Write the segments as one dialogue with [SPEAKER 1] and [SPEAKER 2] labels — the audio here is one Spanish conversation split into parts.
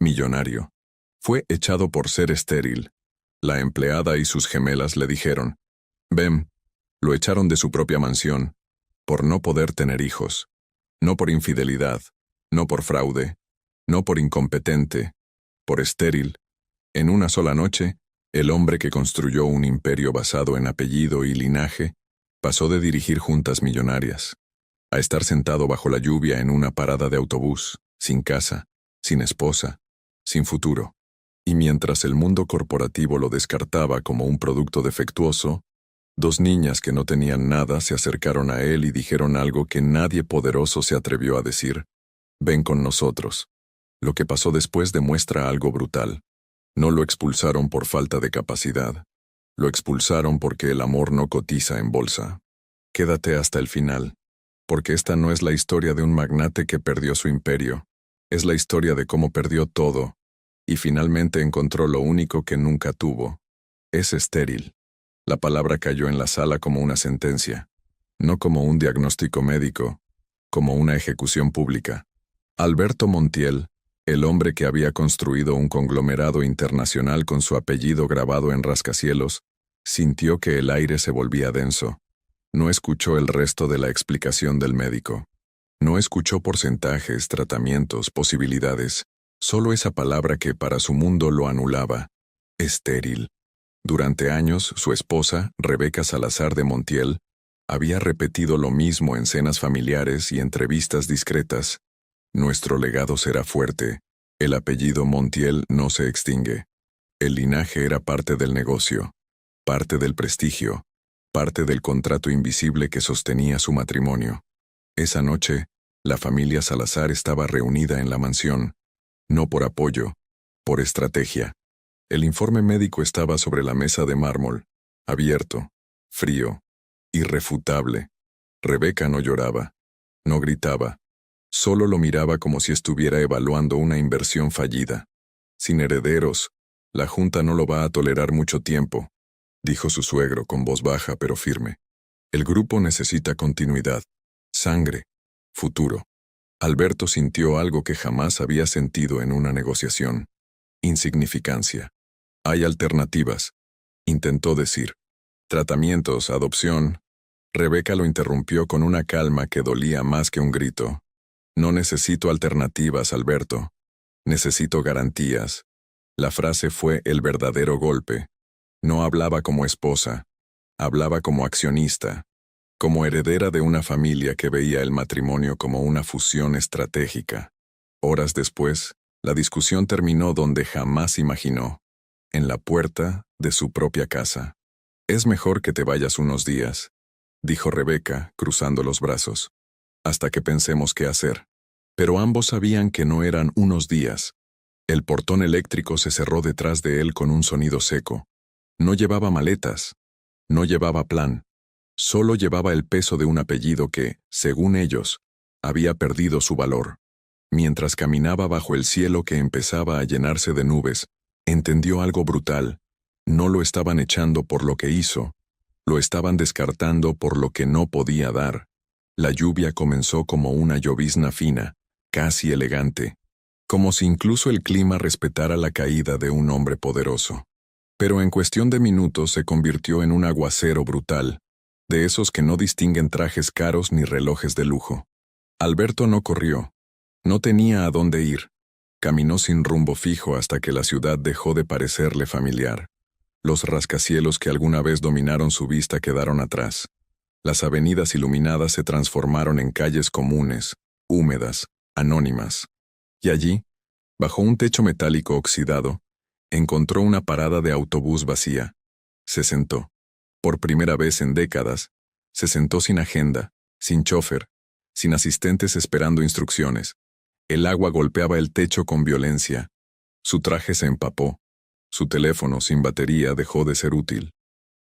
[SPEAKER 1] millonario. Fue echado por ser estéril. La empleada y sus gemelas le dijeron, «Ven», lo echaron de su propia mansión, por no poder tener hijos. No por infidelidad, no por fraude, no por incompetente, por estéril. En una sola noche, el hombre que construyó un imperio basado en apellido y linaje, pasó de dirigir juntas millonarias a estar sentado bajo la lluvia en una parada de autobús, sin casa, sin esposa, sin futuro. Y mientras el mundo corporativo lo descartaba como un producto defectuoso, dos niñas que no tenían nada se acercaron a él y dijeron algo que nadie poderoso se atrevió a decir. «Ven con nosotros». Lo que pasó después demuestra algo brutal. No lo expulsaron por falta de capacidad. Lo expulsaron porque el amor no cotiza en bolsa. Quédate hasta el final, porque esta no es la historia de un magnate que perdió su imperio. Es la historia de cómo perdió todo, y finalmente encontró lo único que nunca tuvo. Es estéril. La palabra cayó en la sala como una sentencia, no como un diagnóstico médico, como una ejecución pública. Alberto Montiel, el hombre que había construido un conglomerado internacional con su apellido grabado en rascacielos, sintió que el aire se volvía denso. No escuchó el resto de la explicación del médico. No escuchó porcentajes, tratamientos, posibilidades, solo esa palabra que para su mundo lo anulaba: estéril. Durante años, su esposa, Rebeca Salazar de Montiel, había repetido lo mismo en cenas familiares y entrevistas discretas. Nuestro legado será fuerte. El apellido Montiel no se extingue. El linaje era parte del negocio, parte del prestigio, parte del contrato invisible que sostenía su matrimonio. Esa noche, la familia Salazar estaba reunida en la mansión, no por apoyo, por estrategia. El informe médico estaba sobre la mesa de mármol, abierto, frío, irrefutable. Rebeca no lloraba, no gritaba, solo lo miraba como si estuviera evaluando una inversión fallida. Sin herederos, la junta no lo va a tolerar mucho tiempo, dijo su suegro con voz baja pero firme. El grupo necesita continuidad, sangre, futuro. Alberto sintió algo que jamás había sentido en una negociación: insignificancia. Hay alternativas, intentó decir. Tratamientos, adopción. Rebeca lo interrumpió con una calma que dolía más que un grito. No necesito alternativas, Alberto. Necesito garantías. La frase fue el verdadero golpe. No hablaba como esposa, hablaba como accionista, como heredera de una familia que veía el matrimonio como una fusión estratégica. Horas después, la discusión terminó donde jamás imaginó: en la puerta de su propia casa. «Es mejor que te vayas unos días», dijo Rebeca, cruzando los brazos, «hasta que pensemos qué hacer». Pero ambos sabían que no eran unos días. El portón eléctrico se cerró detrás de él con un sonido seco. No llevaba maletas, no llevaba plan, solo llevaba el peso de un apellido que, según ellos, había perdido su valor. Mientras caminaba bajo el cielo que empezaba a llenarse de nubes, entendió algo brutal. No lo estaban echando por lo que hizo, lo estaban descartando por lo que no podía dar. La lluvia comenzó como una llovizna fina, casi elegante, como si incluso el clima respetara la caída de un hombre poderoso. Pero en cuestión de minutos se convirtió en un aguacero brutal, de esos que no distinguen trajes caros ni relojes de lujo. Alberto no corrió, no tenía a dónde ir. Caminó sin rumbo fijo hasta que la ciudad dejó de parecerle familiar. Los rascacielos que alguna vez dominaron su vista quedaron atrás. Las avenidas iluminadas se transformaron en calles comunes, húmedas, anónimas. Y allí, bajo un techo metálico oxidado, encontró una parada de autobús vacía. Se sentó. Por primera vez en décadas, se sentó sin agenda, sin chofer, sin asistentes esperando instrucciones. El agua golpeaba el techo con violencia. Su traje se empapó. Su teléfono, sin batería, dejó de ser útil.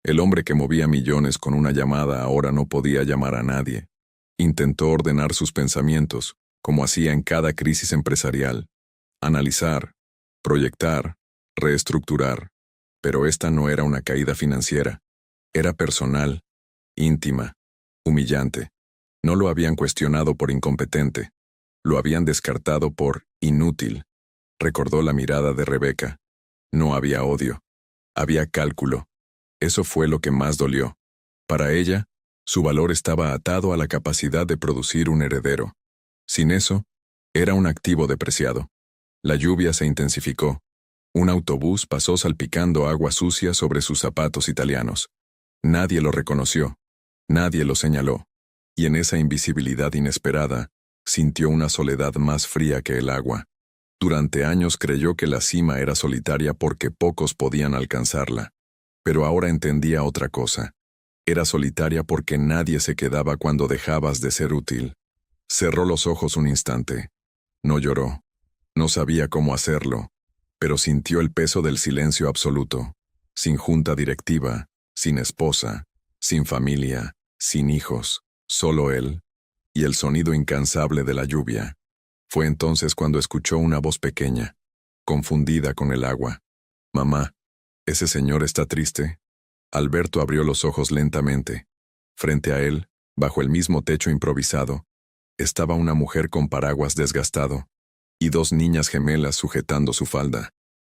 [SPEAKER 1] El hombre que movía millones con una llamada ahora no podía llamar a nadie. Intentó ordenar sus pensamientos, como hacía en cada crisis empresarial. Analizar, proyectar, reestructurar. Pero esta no era una caída financiera. Era personal, íntima, humillante. No lo habían cuestionado por incompetente. Lo habían descartado por inútil. Recordó la mirada de Rebeca. No había odio. Había cálculo. Eso fue lo que más dolió. Para ella, su valor estaba atado a la capacidad de producir un heredero. Sin eso, era un activo depreciado. La lluvia se intensificó. Un autobús pasó salpicando agua sucia sobre sus zapatos italianos. Nadie lo reconoció. Nadie lo señaló. Y en esa invisibilidad inesperada, sintió una soledad más fría que el agua. Durante años creyó que la cima era solitaria porque pocos podían alcanzarla. Pero ahora entendía otra cosa. Era solitaria porque nadie se quedaba cuando dejabas de ser útil. Cerró los ojos un instante. No lloró. No sabía cómo hacerlo, pero sintió el peso del silencio absoluto. Sin junta directiva, sin esposa, sin familia, sin hijos, solo él, y el sonido incansable de la lluvia. Fue entonces cuando escuchó una voz pequeña, confundida con el agua. «Mamá, ¿ese señor está triste?» Alberto abrió los ojos lentamente. Frente a él, bajo el mismo techo improvisado, estaba una mujer con paraguas desgastado y dos niñas gemelas sujetando su falda.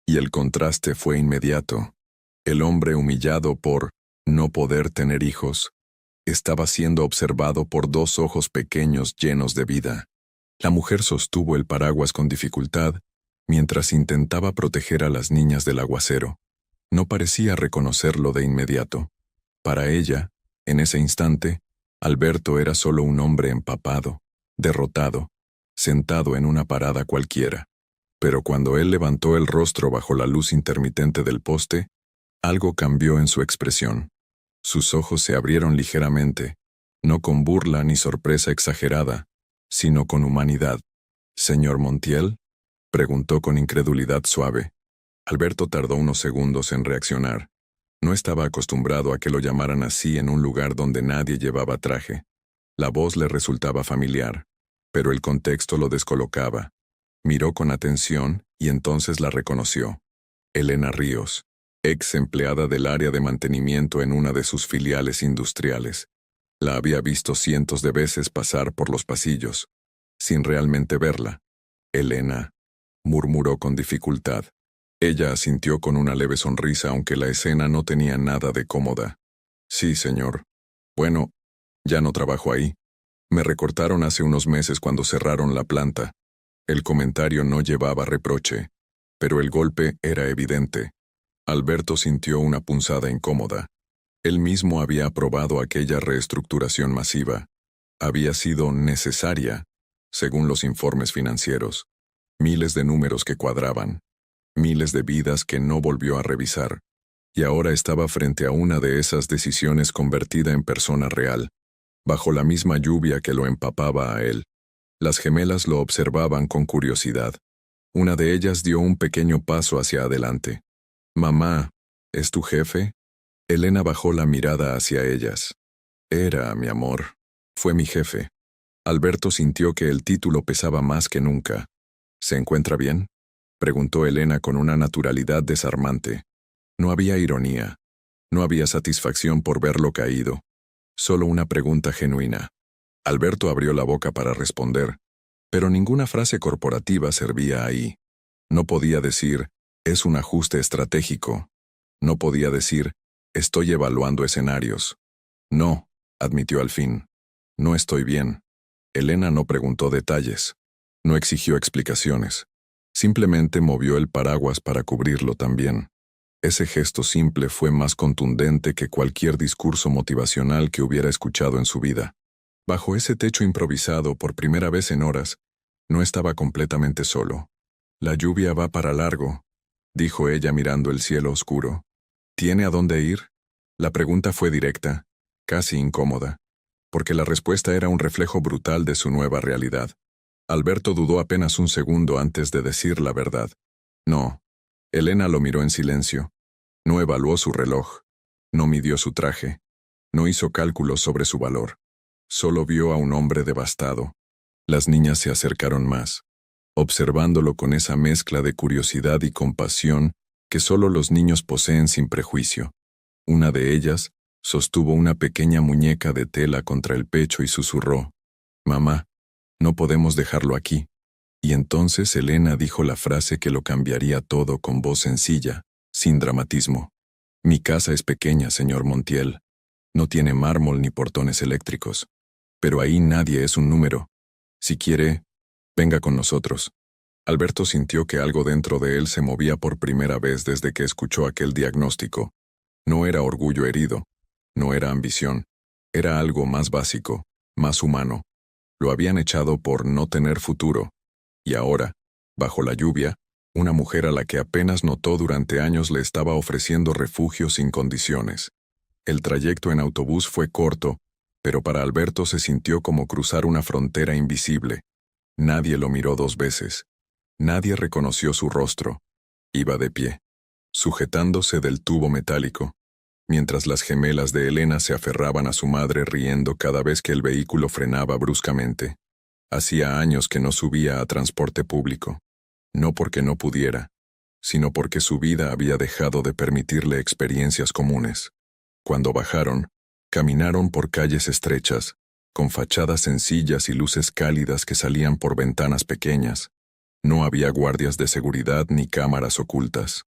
[SPEAKER 1] Y el contraste fue inmediato. El hombre humillado por no poder tener hijos estaba siendo observado por dos ojos pequeños llenos de vida. La mujer sostuvo el paraguas con dificultad mientras intentaba proteger a las niñas del aguacero. No parecía reconocerlo de inmediato. Para ella, en ese instante, Alberto era solo un hombre empapado, derrotado, sentado en una parada cualquiera. Pero cuando él levantó el rostro bajo la luz intermitente del poste, algo cambió en su expresión. Sus ojos se abrieron ligeramente, no con burla ni sorpresa exagerada, sino con humanidad. «¿Señor Montiel?», preguntó con incredulidad suave. Alberto tardó unos segundos en reaccionar. No estaba acostumbrado a que lo llamaran así en un lugar donde nadie llevaba traje. La voz le resultaba familiar, pero el contexto lo descolocaba. Miró con atención y entonces la reconoció. Elena Ríos, ex empleada del área de mantenimiento en una de sus filiales industriales. La había visto cientos de veces pasar por los pasillos, sin realmente verla. «Elena», murmuró con dificultad. Ella asintió con una leve sonrisa, aunque la escena no tenía nada de cómoda. «Sí, señor. Bueno, ya no trabajo ahí. Me recortaron hace unos meses cuando cerraron la planta». El comentario no llevaba reproche, pero el golpe era evidente. Alberto sintió una punzada incómoda. Él mismo había aprobado aquella reestructuración masiva. Había sido necesaria, según los informes financieros. Miles de números que cuadraban. Miles de vidas que no volvió a revisar. Y ahora estaba frente a una de esas decisiones convertida en persona real, bajo la misma lluvia que lo empapaba a él. Las gemelas lo observaban con curiosidad. Una de ellas dio un pequeño paso hacia adelante. «Mamá, ¿es tu jefe?» Elena bajó la mirada hacia ellas. «Era, mi amor. Fue mi jefe». Alberto sintió que el título pesaba más que nunca. «¿Se encuentra bien?», preguntó Elena con una naturalidad desarmante. No había ironía. No había satisfacción por verlo caído. Solo una pregunta genuina. Alberto abrió la boca para responder, pero ninguna frase corporativa servía ahí. No podía decir, «es un ajuste estratégico». No podía decir, «estoy evaluando escenarios». «No», admitió al fin. «No estoy bien». Elena no preguntó detalles. No exigió explicaciones. Simplemente movió el paraguas para cubrirlo también. Ese gesto simple fue más contundente que cualquier discurso motivacional que hubiera escuchado en su vida. Bajo ese techo improvisado por primera vez en horas, no estaba completamente solo. «La lluvia va para largo», dijo ella mirando el cielo oscuro. «¿Tiene a dónde ir?». La pregunta fue directa, casi incómoda, porque la respuesta era un reflejo brutal de su nueva realidad. Alberto dudó apenas un segundo antes de decir la verdad. «No». Elena lo miró en silencio. No evaluó su reloj. No midió su traje. No hizo cálculos sobre su valor. Solo vio a un hombre devastado. Las niñas se acercaron más, observándolo con esa mezcla de curiosidad y compasión que solo los niños poseen sin prejuicio. Una de ellas sostuvo una pequeña muñeca de tela contra el pecho y susurró, «Mamá, no podemos dejarlo aquí». Y entonces Elena dijo la frase que lo cambiaría todo con voz sencilla, sin dramatismo. Mi casa es pequeña, señor Montiel. No tiene mármol ni portones eléctricos. Pero ahí nadie es un número. Si quiere, venga con nosotros. Alberto sintió que algo dentro de él se movía por primera vez desde que escuchó aquel diagnóstico. No era orgullo herido, no era ambición, era algo más básico, más humano. Lo habían echado por no tener futuro. Y ahora, bajo la lluvia, una mujer a la que apenas notó durante años le estaba ofreciendo refugio sin condiciones. El trayecto en autobús fue corto, pero para Alberto se sintió como cruzar una frontera invisible. Nadie lo miró 2 veces. Nadie reconoció su rostro. Iba de pie, sujetándose del tubo metálico, mientras las gemelas de Elena se aferraban a su madre riendo cada vez que el vehículo frenaba bruscamente. Hacía años que no subía a transporte público, no porque no pudiera, sino porque su vida había dejado de permitirle experiencias comunes. Cuando bajaron, caminaron por calles estrechas, con fachadas sencillas y luces cálidas que salían por ventanas pequeñas. No había guardias de seguridad ni cámaras ocultas.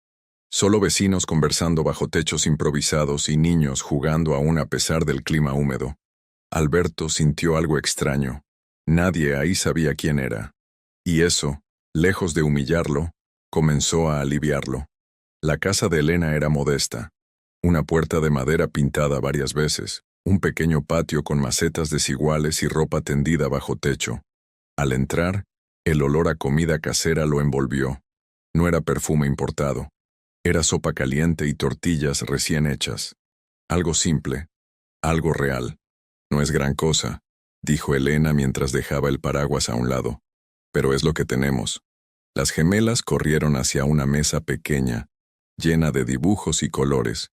[SPEAKER 1] Solo vecinos conversando bajo techos improvisados y niños jugando aún a pesar del clima húmedo. Alberto sintió algo extraño. Nadie ahí sabía quién era. Y eso, lejos de humillarlo, comenzó a aliviarlo. La casa de Elena era modesta. Una puerta de madera pintada varias veces, un pequeño patio con macetas desiguales y ropa tendida bajo techo. Al entrar, el olor a comida casera lo envolvió. No era perfume importado. Era sopa caliente y tortillas recién hechas. Algo simple, algo real. No es gran cosa, dijo Elena mientras dejaba el paraguas a un lado. Pero es lo que tenemos. Las gemelas corrieron hacia una mesa pequeña, llena de dibujos y colores.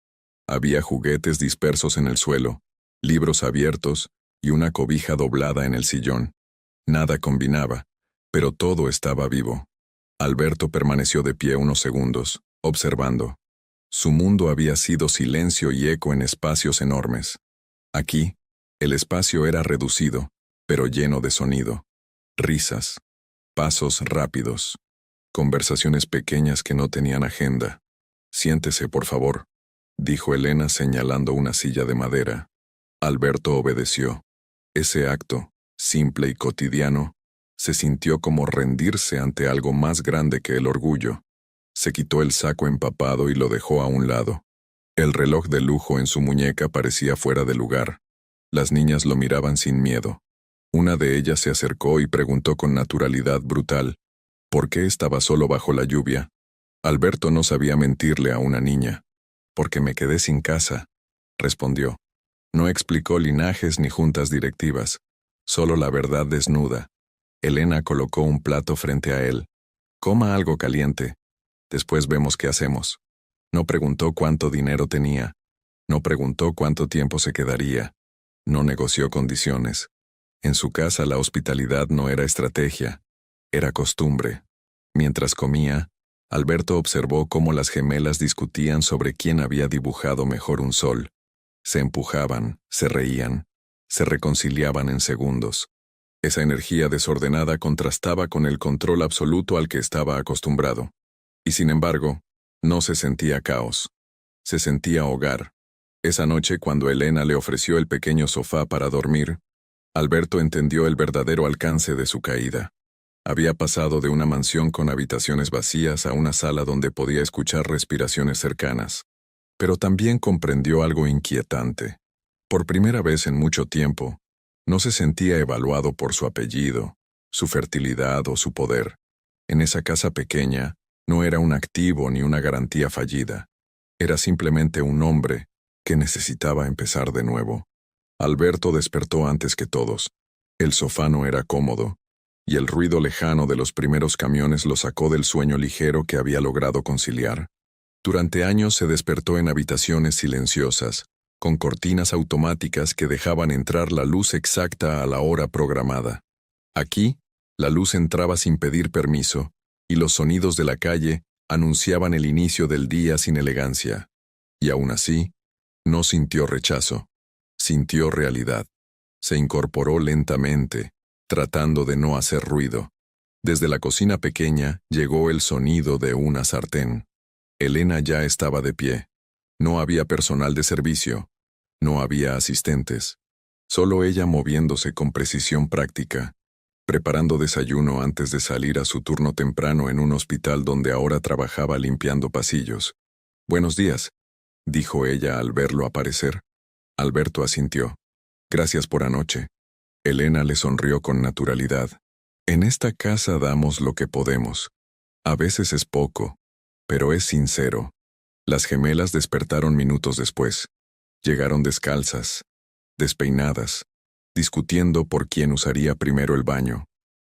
[SPEAKER 1] Había juguetes dispersos en el suelo, libros abiertos y una cobija doblada en el sillón. Nada combinaba, pero todo estaba vivo. Alberto permaneció de pie unos segundos, observando. Su mundo había sido silencio y eco en espacios enormes. Aquí, el espacio era reducido, pero lleno de sonido. Risas, pasos rápidos, conversaciones pequeñas que no tenían agenda. Siéntese, por favor, dijo Elena señalando una silla de madera. Alberto obedeció. Ese acto, simple y cotidiano, se sintió como rendirse ante algo más grande que el orgullo. Se quitó el saco empapado y lo dejó a un lado. El reloj de lujo en su muñeca parecía fuera de lugar. Las niñas lo miraban sin miedo. Una de ellas se acercó y preguntó con naturalidad brutal, ¿por qué estaba solo bajo la lluvia? Alberto no sabía mentirle a una niña. Porque me quedé sin casa, respondió. No explicó linajes ni juntas directivas, solo la verdad desnuda. Elena colocó un plato frente a él. Coma algo caliente. Después vemos qué hacemos. No preguntó cuánto dinero tenía. No preguntó cuánto tiempo se quedaría. No negoció condiciones. En su casa la hospitalidad no era estrategia, era costumbre. Mientras comía, Alberto observó cómo las gemelas discutían sobre quién había dibujado mejor un sol. Se empujaban, se reían, se reconciliaban en segundos. Esa energía desordenada contrastaba con el control absoluto al que estaba acostumbrado. Y sin embargo, no se sentía caos. Se sentía hogar. Esa noche, cuando Elena le ofreció el pequeño sofá para dormir, Alberto entendió el verdadero alcance de su caída. Había pasado de una mansión con habitaciones vacías a una sala donde podía escuchar respiraciones cercanas. Pero también comprendió algo inquietante. Por primera vez en mucho tiempo, no se sentía evaluado por su apellido, su fertilidad o su poder. En esa casa pequeña, no era un activo ni una garantía fallida. Era simplemente un hombre que necesitaba empezar de nuevo. Alberto despertó antes que todos. El sofá no era cómodo, y el ruido lejano de los primeros camiones lo sacó del sueño ligero que había logrado conciliar. Durante años se despertó en habitaciones silenciosas, con cortinas automáticas que dejaban entrar la luz exacta a la hora programada. Aquí, la luz entraba sin pedir permiso, y los sonidos de la calle anunciaban el inicio del día sin elegancia. Y aún así, no sintió rechazo. Sintió realidad. Se incorporó lentamente, tratando de no hacer ruido. Desde la cocina pequeña llegó el sonido de una sartén. Elena ya estaba de pie. No había personal de servicio. No había asistentes. Solo ella moviéndose con precisión práctica, preparando desayuno antes de salir a su turno temprano en un hospital donde ahora trabajaba limpiando pasillos. «Buenos días», dijo ella al verlo aparecer. Alberto asintió. «Gracias por anoche». Elena le sonrió con naturalidad. «En esta casa damos lo que podemos. A veces es poco, pero es sincero». Las gemelas despertaron minutos después. Llegaron descalzas, despeinadas, discutiendo por quién usaría primero el baño.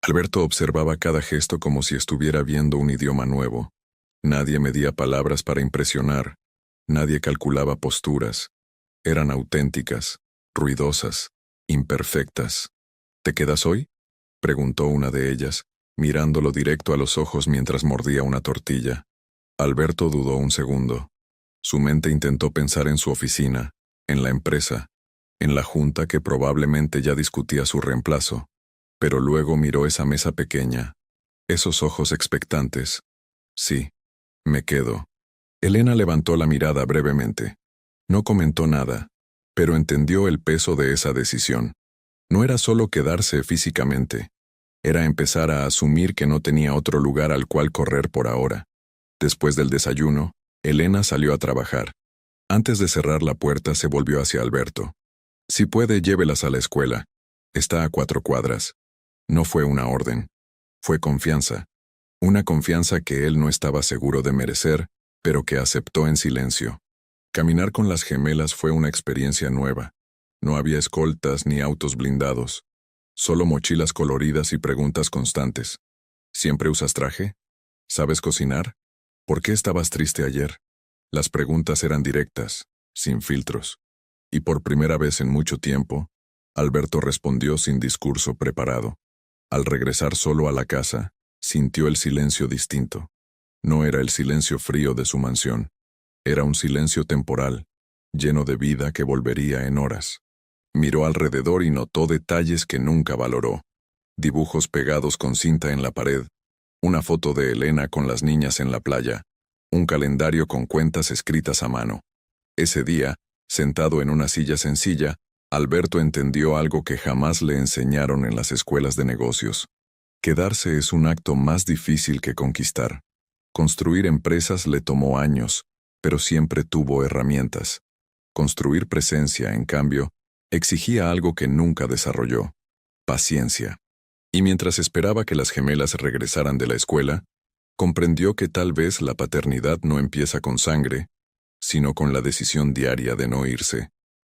[SPEAKER 1] Alberto observaba cada gesto como si estuviera viendo un idioma nuevo. Nadie medía palabras para impresionar. Nadie calculaba posturas. Eran auténticas, ruidosas, imperfectas. «¿Te quedas hoy?», preguntó una de ellas, mirándolo directo a los ojos mientras mordía una tortilla. Alberto dudó un segundo. Su mente intentó pensar en su oficina, en la empresa, en la junta que probablemente ya discutía su reemplazo. Pero luego miró esa mesa pequeña, esos ojos expectantes. «Sí, me quedo». Elena levantó la mirada brevemente. No comentó nada, pero entendió el peso de esa decisión. No era solo quedarse físicamente. Era empezar a asumir que no tenía otro lugar al cual correr por ahora. Después del desayuno, Elena salió a trabajar. Antes de cerrar la puerta se volvió hacia Alberto. «Si puede, llévelas a la escuela. Está a 4 cuadras». No fue una orden. Fue confianza. Una confianza que él no estaba seguro de merecer, pero que aceptó en silencio. Caminar con las gemelas fue una experiencia nueva. No había escoltas ni autos blindados. Solo mochilas coloridas y preguntas constantes. «¿Siempre usas traje? ¿Sabes cocinar? ¿Por qué estabas triste ayer?». Las preguntas eran directas, sin filtros. Y por primera vez en mucho tiempo, Alberto respondió sin discurso preparado. Al regresar solo a la casa, sintió el silencio distinto. No era el silencio frío de su mansión. Era un silencio temporal, lleno de vida que volvería en horas. Miró alrededor y notó detalles que nunca valoró. Dibujos pegados con cinta en la pared, una foto de Elena con las niñas en la playa, un calendario con cuentas escritas a mano. Ese día, sentado en una silla sencilla, Alberto entendió algo que jamás le enseñaron en las escuelas de negocios. Quedarse es un acto más difícil que conquistar. Construir empresas le tomó años, pero siempre tuvo herramientas. Construir presencia, en cambio, exigía algo que nunca desarrolló: paciencia. Y mientras esperaba que las gemelas regresaran de la escuela, comprendió que tal vez la paternidad no empieza con sangre, sino con la decisión diaria de no irse.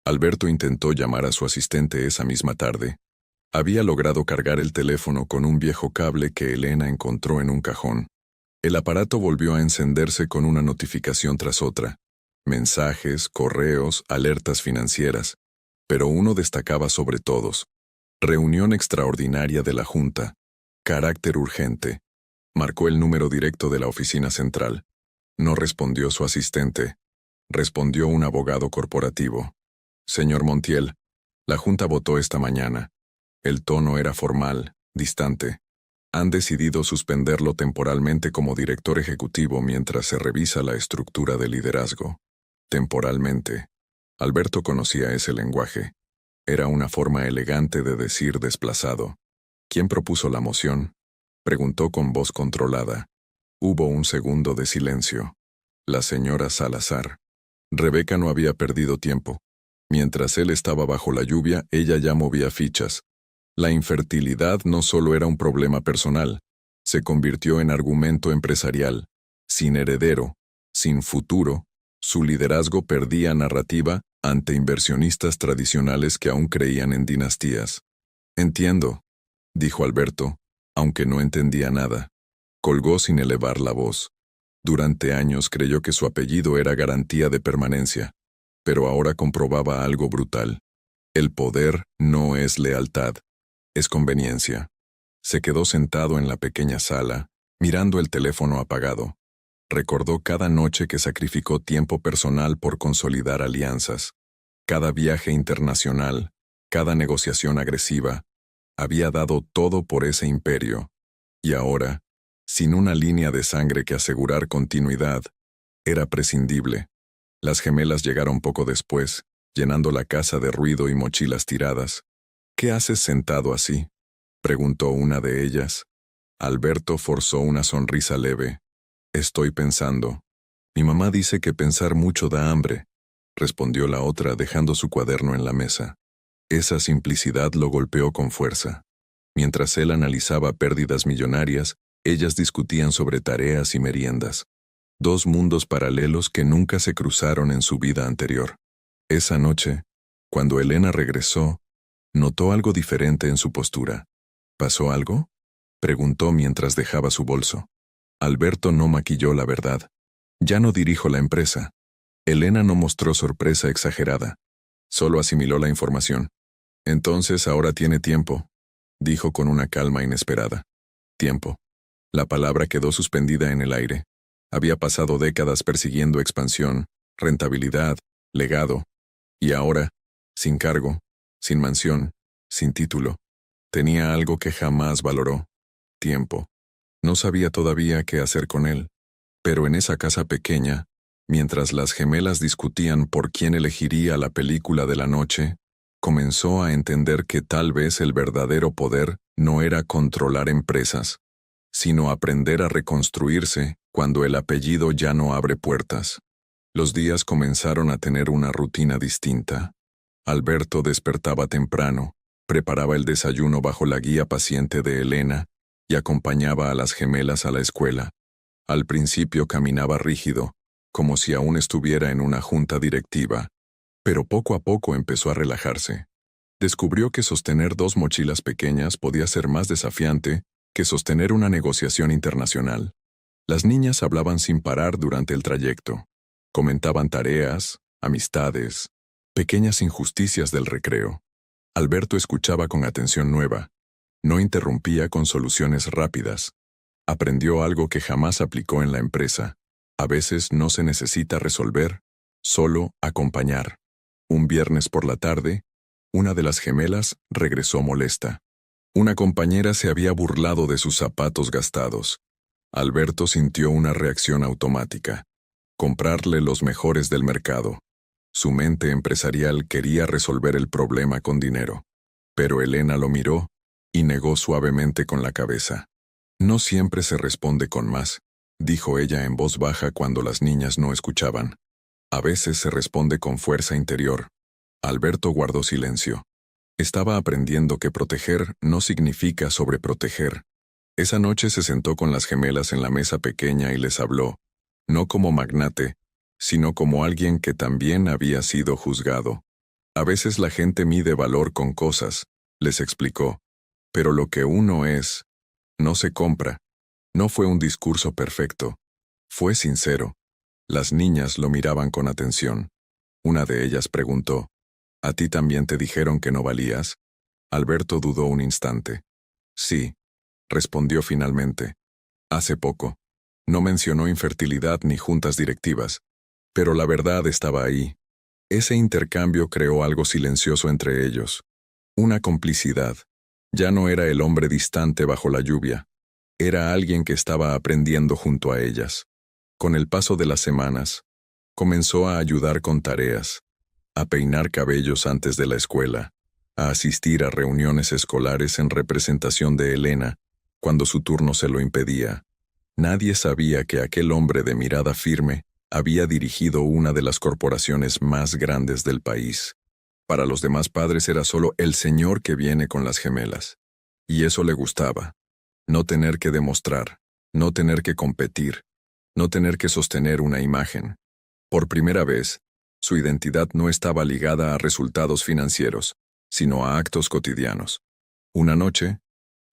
[SPEAKER 1] Alberto intentó llamar a su asistente esa misma tarde. Había logrado cargar el teléfono con un viejo cable que Elena encontró en un cajón. El aparato volvió a encenderse con una notificación tras otra. Mensajes, correos, alertas financieras. Pero uno destacaba sobre todos. Reunión extraordinaria de la Junta. Carácter urgente. Marcó el número directo de la oficina central. No respondió su asistente. Respondió un abogado corporativo. «Señor Montiel, la Junta votó esta mañana». El tono era formal, distante. «Han decidido suspenderlo temporalmente como director ejecutivo mientras se revisa la estructura de liderazgo». Temporalmente. Alberto conocía ese lenguaje. Era una forma elegante de decir desplazado. «¿Quién propuso la moción?», preguntó con voz controlada. Hubo un segundo de silencio. La señora Salazar. Rebeca no había perdido tiempo. Mientras él estaba bajo la lluvia, ella ya movía fichas. La infertilidad no solo era un problema personal, se convirtió en argumento empresarial. Sin heredero, sin futuro, su liderazgo perdía narrativa ante inversionistas tradicionales que aún creían en dinastías. «Entiendo», dijo Alberto, aunque no entendía nada. Colgó sin elevar la voz. Durante años creyó que su apellido era garantía de permanencia, pero ahora comprobaba algo brutal. El poder no es lealtad, es conveniencia. Se quedó sentado en la pequeña sala, mirando el teléfono apagado. Recordó cada noche que sacrificó tiempo personal por consolidar alianzas, cada viaje internacional, cada negociación agresiva. Había dado todo por ese imperio. Y ahora, sin una línea de sangre que asegurar continuidad, era prescindible. Las gemelas llegaron poco después, llenando la casa de ruido y mochilas tiradas. ¿Qué haces sentado así?, preguntó una de ellas. Alberto forzó una sonrisa leve. Estoy pensando. Mi mamá dice que pensar mucho da hambre, respondió la otra dejando su cuaderno en la mesa. Esa simplicidad lo golpeó con fuerza. Mientras él analizaba pérdidas millonarias, ellas discutían sobre tareas y meriendas. Dos mundos paralelos que nunca se cruzaron en su vida anterior. Esa noche, cuando Elena regresó, notó algo diferente en su postura. ¿Pasó algo?, preguntó mientras dejaba su bolso. Alberto no maquilló la verdad. Ya no dirijo la empresa. Elena no mostró sorpresa exagerada. Solo asimiló la información. Entonces ahora tiene tiempo, dijo con una calma inesperada. Tiempo. La palabra quedó suspendida en el aire. Había pasado décadas persiguiendo expansión, rentabilidad, legado. Y ahora, sin cargo, sin mansión, sin título, tenía algo que jamás valoró: tiempo. No sabía todavía qué hacer con él. Pero en esa casa pequeña, mientras las gemelas discutían por quién elegiría la película de la noche, comenzó a entender que tal vez el verdadero poder no era controlar empresas, sino aprender a reconstruirse cuando el apellido ya no abre puertas. Los días comenzaron a tener una rutina distinta. Alberto despertaba temprano, preparaba el desayuno bajo la guía paciente de Elena y acompañaba a las gemelas a la escuela. Al principio caminaba rígido, como si aún estuviera en una junta directiva, pero poco a poco empezó a relajarse. Descubrió que sostener dos mochilas pequeñas podía ser más desafiante que sostener una negociación internacional. Las niñas hablaban sin parar durante el trayecto. Comentaban tareas, amistades, pequeñas injusticias del recreo. Alberto escuchaba con atención nueva. No interrumpía con soluciones rápidas. Aprendió algo que jamás aplicó en la empresa. A veces no se necesita resolver, solo acompañar. Un viernes por la tarde, una de las gemelas regresó molesta. Una compañera se había burlado de sus zapatos gastados. Alberto sintió una reacción automática: comprarle los mejores del mercado. Su mente empresarial quería resolver el problema con dinero. Pero Elena lo miró y negó suavemente con la cabeza. No siempre se responde con más, dijo ella en voz baja cuando las niñas no escuchaban. A veces se responde con fuerza interior. Alberto guardó silencio. Estaba aprendiendo que proteger no significa sobreproteger. Esa noche se sentó con las gemelas en la mesa pequeña y les habló, no como magnate, sino como alguien que también había sido juzgado. A veces la gente mide valor con cosas, les explicó, pero lo que uno es, no se compra. No fue un discurso perfecto. Fue sincero. Las niñas lo miraban con atención. Una de ellas preguntó, ¿a ti también te dijeron que no valías? Alberto dudó un instante. Sí, respondió finalmente. Hace poco. No mencionó infertilidad ni juntas directivas, pero la verdad estaba ahí. Ese intercambio creó algo silencioso entre ellos. Una complicidad. Ya no era el hombre distante bajo la lluvia. Era alguien que estaba aprendiendo junto a ellas. Con el paso de las semanas, comenzó a ayudar con tareas, a peinar cabellos antes de la escuela, a asistir a reuniones escolares en representación de Elena, cuando su turno se lo impedía. Nadie sabía que aquel hombre de mirada firme había dirigido una de las corporaciones más grandes del país. Para los demás padres era solo el señor que viene con las gemelas. Y eso le gustaba. No tener que demostrar, no tener que competir, no tener que sostener una imagen. Por primera vez, su identidad no estaba ligada a resultados financieros, sino a actos cotidianos. Una noche,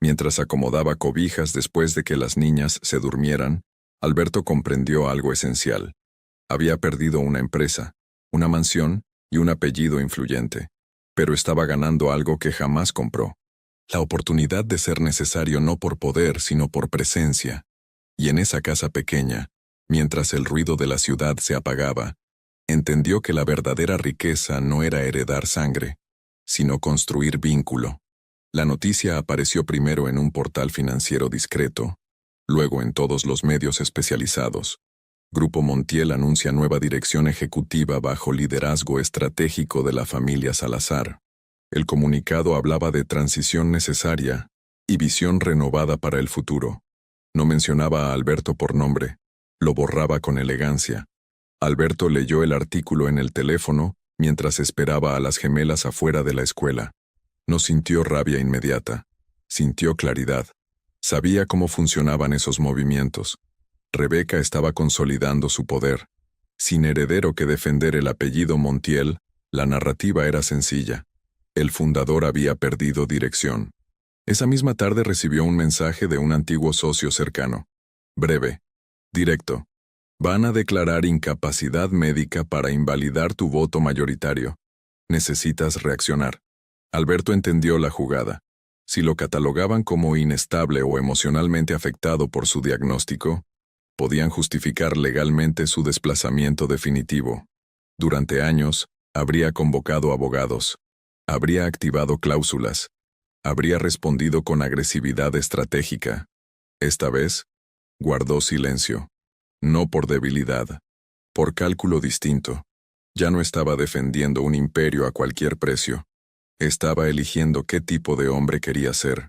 [SPEAKER 1] mientras acomodaba cobijas después de que las niñas se durmieran, Alberto comprendió algo esencial. Había perdido una empresa, una mansión y un apellido influyente, pero estaba ganando algo que jamás compró: la oportunidad de ser necesario no por poder, sino por presencia. Y en esa casa pequeña, mientras el ruido de la ciudad se apagaba, entendió que la verdadera riqueza no era heredar sangre, sino construir vínculo. La noticia apareció primero en un portal financiero discreto, luego en todos los medios especializados. Grupo Montiel anuncia nueva dirección ejecutiva bajo liderazgo estratégico de la familia Salazar. El comunicado hablaba de transición necesaria y visión renovada para el futuro. No mencionaba a Alberto por nombre, lo borraba con elegancia. Alberto leyó el artículo en el teléfono mientras esperaba a las gemelas afuera de la escuela. No sintió rabia inmediata, sintió claridad. Sabía cómo funcionaban esos movimientos. Rebeca estaba consolidando su poder. Sin heredero que defender el apellido Montiel, la narrativa era sencilla. El fundador había perdido dirección. Esa misma tarde recibió un mensaje de un antiguo socio cercano. Breve. Directo. Van a declarar incapacidad médica para invalidar tu voto mayoritario. Necesitas reaccionar. Alberto entendió la jugada. Si lo catalogaban como inestable o emocionalmente afectado por su diagnóstico, podían justificar legalmente su desplazamiento definitivo. Durante años, habría convocado abogados, habría activado cláusulas, habría respondido con agresividad estratégica. Esta vez, guardó silencio. No por debilidad, por cálculo distinto. Ya no estaba defendiendo un imperio a cualquier precio. Estaba eligiendo qué tipo de hombre quería ser.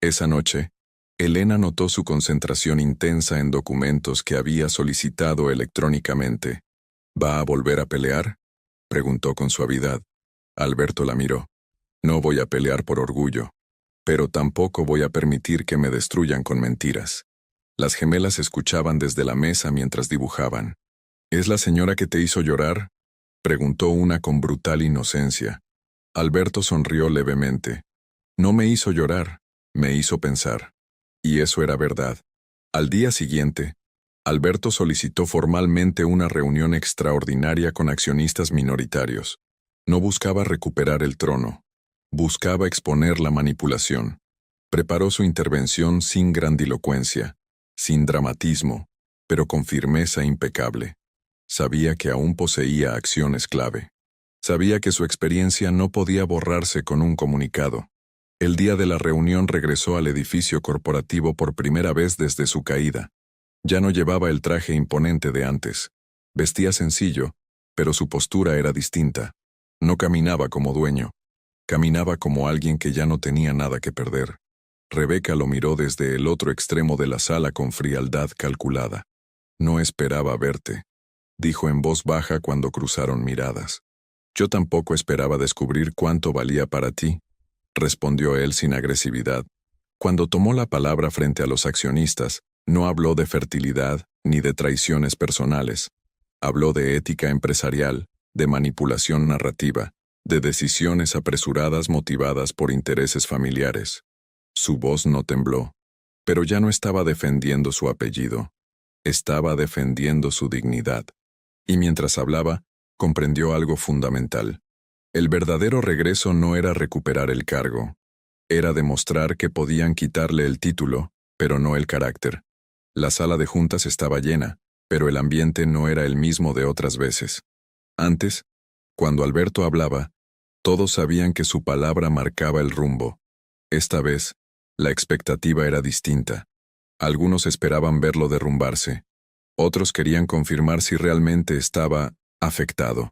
[SPEAKER 1] Esa noche, Elena notó su concentración intensa en documentos que había solicitado electrónicamente. ¿Va a volver a pelear?, preguntó con suavidad. Alberto la miró. No voy a pelear por orgullo, pero tampoco voy a permitir que me destruyan con mentiras. Las gemelas escuchaban desde la mesa mientras dibujaban. ¿Es la señora que te hizo llorar?, preguntó una con brutal inocencia. Alberto sonrió levemente. No me hizo llorar, me hizo pensar. Y eso era verdad. Al día siguiente, Alberto solicitó formalmente una reunión extraordinaria con accionistas minoritarios. No buscaba recuperar el trono. Buscaba exponer la manipulación. Preparó su intervención sin grandilocuencia, sin dramatismo, pero con firmeza impecable. Sabía que aún poseía acciones clave. Sabía que su experiencia no podía borrarse con un comunicado. El día de la reunión regresó al edificio corporativo por primera vez desde su caída. Ya no llevaba el traje imponente de antes. Vestía sencillo, pero su postura era distinta. No caminaba como dueño. Caminaba como alguien que ya no tenía nada que perder. Rebeca lo miró desde el otro extremo de la sala con frialdad calculada. No esperaba verte, dijo en voz baja cuando cruzaron miradas. Yo tampoco esperaba descubrir cuánto valía para ti, respondió él sin agresividad. Cuando tomó la palabra frente a los accionistas, no habló de fertilidad ni de traiciones personales. Habló de ética empresarial, de manipulación narrativa, de decisiones apresuradas motivadas por intereses familiares. Su voz no tembló, pero ya no estaba defendiendo su apellido. Estaba defendiendo su dignidad. Y mientras hablaba, comprendió algo fundamental. El verdadero regreso no era recuperar el cargo. Era demostrar que podían quitarle el título, pero no el carácter. La sala de juntas estaba llena, pero el ambiente no era el mismo de otras veces. Antes, cuando Alberto hablaba, todos sabían que su palabra marcaba el rumbo. Esta vez, la expectativa era distinta. Algunos esperaban verlo derrumbarse. Otros querían confirmar si realmente estaba afectado.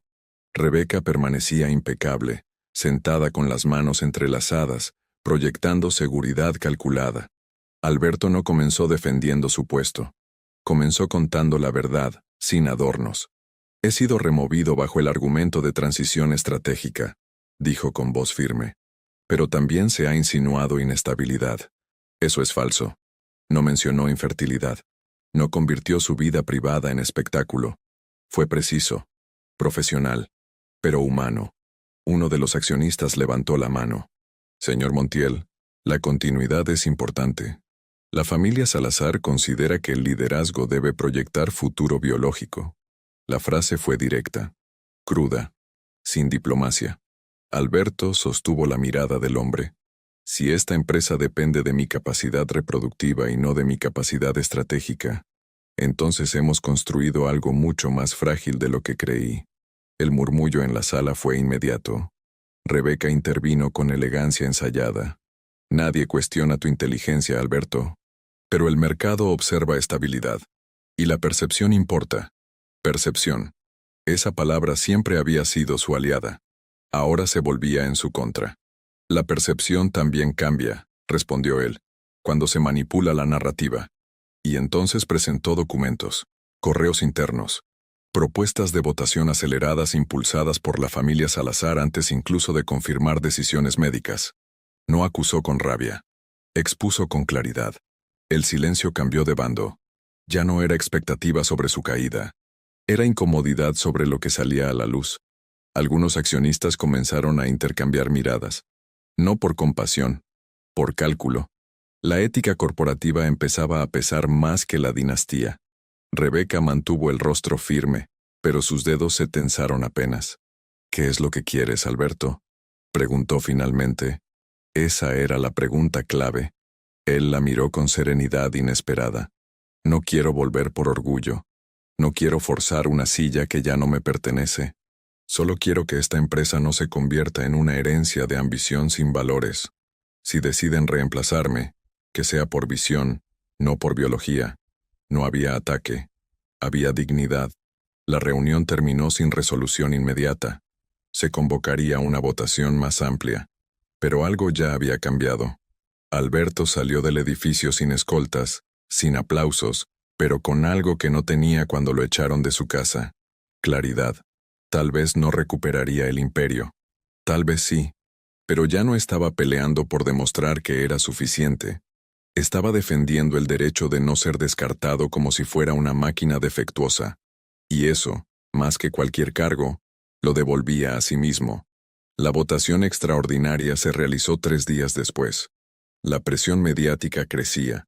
[SPEAKER 1] Rebeca permanecía impecable, sentada con las manos entrelazadas, proyectando seguridad calculada. Alberto no comenzó defendiendo su puesto. Comenzó contando la verdad, sin adornos. He sido removido bajo el argumento de transición estratégica, dijo con voz firme. Pero también se ha insinuado inestabilidad. Eso es falso. No mencionó infertilidad. No convirtió su vida privada en espectáculo. Fue preciso, profesional, pero humano. Uno de los accionistas levantó la mano. Señor Montiel, la continuidad es importante. La familia Salazar considera que el liderazgo debe proyectar futuro biológico. La frase fue directa, cruda, sin diplomacia. Alberto sostuvo la mirada del hombre. Si esta empresa depende de mi capacidad reproductiva y no de mi capacidad estratégica, entonces hemos construido algo mucho más frágil de lo que creí. El murmullo en la sala fue inmediato. Rebeca intervino con elegancia ensayada. Nadie cuestiona tu inteligencia, Alberto. Pero el mercado observa estabilidad. Y la percepción importa. Percepción. Esa palabra siempre había sido su aliada. Ahora se volvía en su contra. La percepción también cambia, respondió él, cuando se manipula la narrativa. Y entonces presentó documentos, correos internos, propuestas de votación aceleradas impulsadas por la familia Salazar antes incluso de confirmar decisiones médicas. No acusó con rabia. Expuso con claridad. El silencio cambió de bando. Ya no era expectativa sobre su caída. Era incomodidad sobre lo que salía a la luz. Algunos accionistas comenzaron a intercambiar miradas. No por compasión, por cálculo. La ética corporativa empezaba a pesar más que la dinastía. Rebeca mantuvo el rostro firme, pero sus dedos se tensaron apenas. ¿Qué es lo que quieres, Alberto?, preguntó finalmente. Esa era la pregunta clave. Él la miró con serenidad inesperada. No quiero volver por orgullo. No quiero forzar una silla que ya no me pertenece. Solo quiero que esta empresa no se convierta en una herencia de ambición sin valores. Si deciden reemplazarme, que sea por visión, no por biología. No había ataque. Había dignidad. La reunión terminó sin resolución inmediata. Se convocaría una votación más amplia. Pero algo ya había cambiado. Alberto salió del edificio sin escoltas, sin aplausos, pero con algo que no tenía cuando lo echaron de su casa. Claridad. Tal vez no recuperaría el imperio. Tal vez sí. Pero ya no estaba peleando por demostrar que era suficiente. Estaba defendiendo el derecho de no ser descartado como si fuera una máquina defectuosa. Y eso, más que cualquier cargo, lo devolvía a sí mismo. La votación extraordinaria se realizó 3 días después. La presión mediática crecía.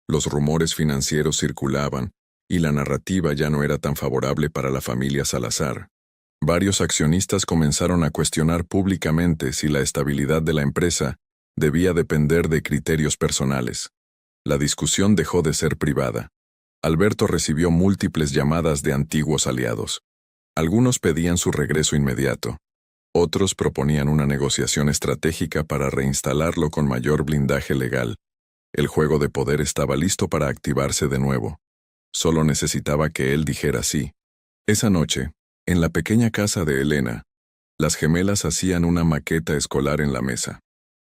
[SPEAKER 1] Los rumores financieros circulaban, y la narrativa ya no era tan favorable para la familia Salazar. Varios accionistas comenzaron a cuestionar públicamente si la estabilidad de la empresa debía depender de criterios personales. La discusión dejó de ser privada. Alberto recibió múltiples llamadas de antiguos aliados. Algunos pedían su regreso inmediato. Otros proponían una negociación estratégica para reinstalarlo con mayor blindaje legal. El juego de poder estaba listo para activarse de nuevo. Solo necesitaba que él dijera sí. Esa noche, en la pequeña casa de Elena, las gemelas hacían una maqueta escolar en la mesa.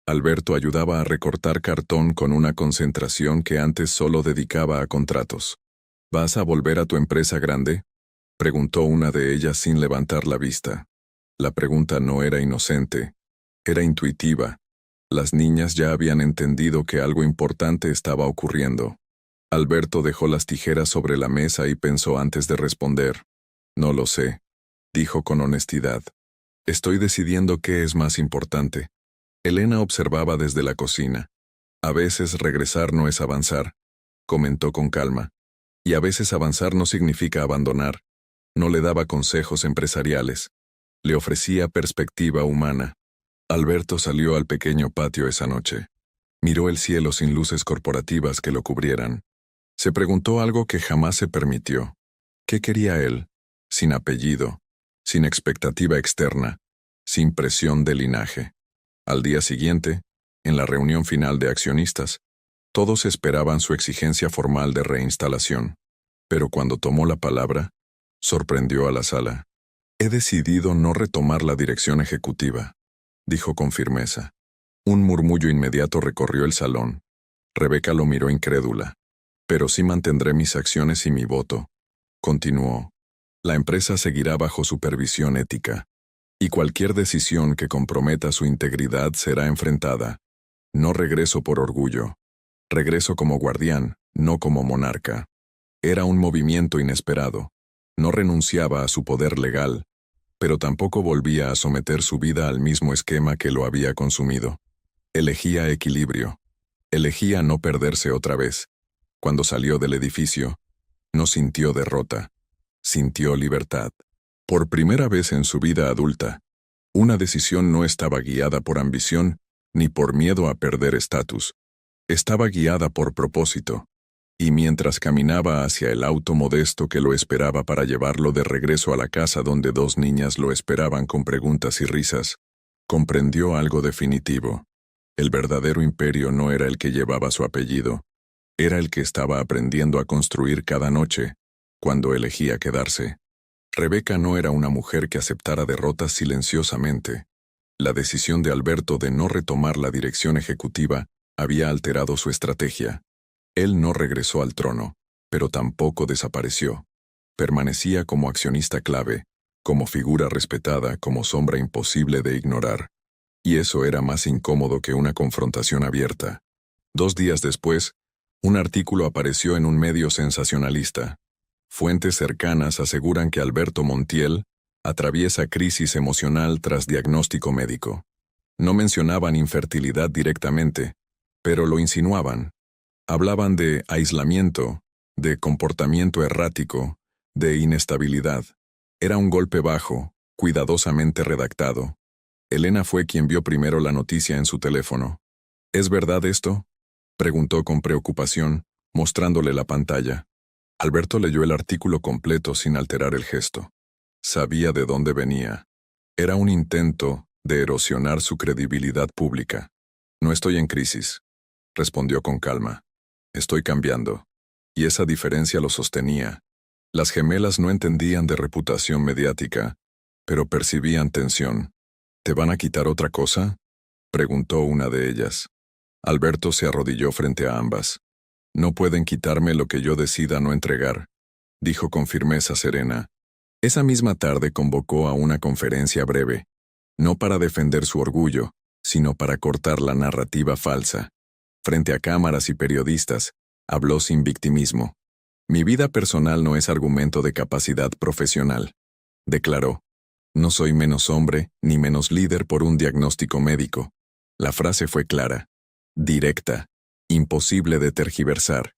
[SPEAKER 1] Alberto ayudaba a recortar cartón con una concentración que antes solo dedicaba a contratos. ¿Vas a volver a tu empresa grande?, preguntó una de ellas sin levantar la vista. La pregunta no era inocente, era intuitiva. Las niñas ya habían entendido que algo importante estaba ocurriendo. Alberto dejó las tijeras sobre la mesa y pensó antes de responder. No lo sé, dijo con honestidad. Estoy decidiendo qué es más importante. Elena observaba desde la cocina. A veces regresar no es avanzar, comentó con calma. Y a veces avanzar no significa abandonar. No le daba consejos empresariales. Le ofrecía perspectiva humana. Alberto salió al pequeño patio esa noche. Miró el cielo sin luces corporativas que lo cubrieran. Se preguntó algo que jamás se permitió. ¿Qué quería él? Sin apellido, sin expectativa externa, sin presión de linaje. Al día siguiente, en la reunión final de accionistas, todos esperaban su exigencia formal de reinstalación. Pero cuando tomó la palabra, sorprendió a la sala. He decidido no retomar la dirección ejecutiva, dijo con firmeza. Un murmullo inmediato recorrió el salón. Rebeca lo miró incrédula. Pero sí mantendré mis acciones y mi voto. Continuó. La empresa seguirá bajo supervisión ética. Y cualquier decisión que comprometa su integridad será enfrentada. No regreso por orgullo. Regreso como guardián, no como monarca. Era un movimiento inesperado. No renunciaba a su poder legal, pero tampoco volvía a someter su vida al mismo esquema que lo había consumido. Elegía equilibrio. Elegía no perderse otra vez. Cuando salió del edificio, no sintió derrota. Sintió libertad. Por primera vez en su vida adulta, una decisión no estaba guiada por ambición ni por miedo a perder estatus. Estaba guiada por propósito. Y mientras caminaba hacia el auto modesto que lo esperaba para llevarlo de regreso a la casa donde 2 niñas lo esperaban con preguntas y risas, comprendió algo definitivo. El verdadero imperio no era el que llevaba su apellido, era el que estaba aprendiendo a construir cada noche, cuando elegía quedarse. Rebeca no era una mujer que aceptara derrotas silenciosamente. La decisión de Alberto de no retomar la dirección ejecutiva había alterado su estrategia. Él no regresó al trono, pero tampoco desapareció. Permanecía como accionista clave, como figura respetada, como sombra imposible de ignorar. Y eso era más incómodo que una confrontación abierta. 2 días después, un artículo apareció en un medio sensacionalista. Fuentes cercanas aseguran que Alberto Montiel atraviesa crisis emocional tras diagnóstico médico. No mencionaban infertilidad directamente, pero lo insinuaban. Hablaban de aislamiento, de comportamiento errático, de inestabilidad. Era un golpe bajo, cuidadosamente redactado. Elena fue quien vio primero la noticia en su teléfono. ¿Es verdad esto?, preguntó con preocupación, mostrándole la pantalla. Alberto leyó el artículo completo sin alterar el gesto. Sabía de dónde venía. Era un intento de erosionar su credibilidad pública. No estoy en crisis, respondió con calma. Estoy cambiando. Y esa diferencia lo sostenía. Las gemelas no entendían de reputación mediática, pero percibían tensión. ¿Te van a quitar otra cosa?, preguntó una de ellas. Alberto se arrodilló frente a ambas. No pueden quitarme lo que yo decida no entregar, dijo con firmeza serena. Esa misma tarde convocó a una conferencia breve, no para defender su orgullo, sino para cortar la narrativa falsa. Frente a cámaras y periodistas, habló sin victimismo. Mi vida personal no es argumento de capacidad profesional, declaró. No soy menos hombre ni menos líder por un diagnóstico médico. La frase fue clara, directa, imposible de tergiversar.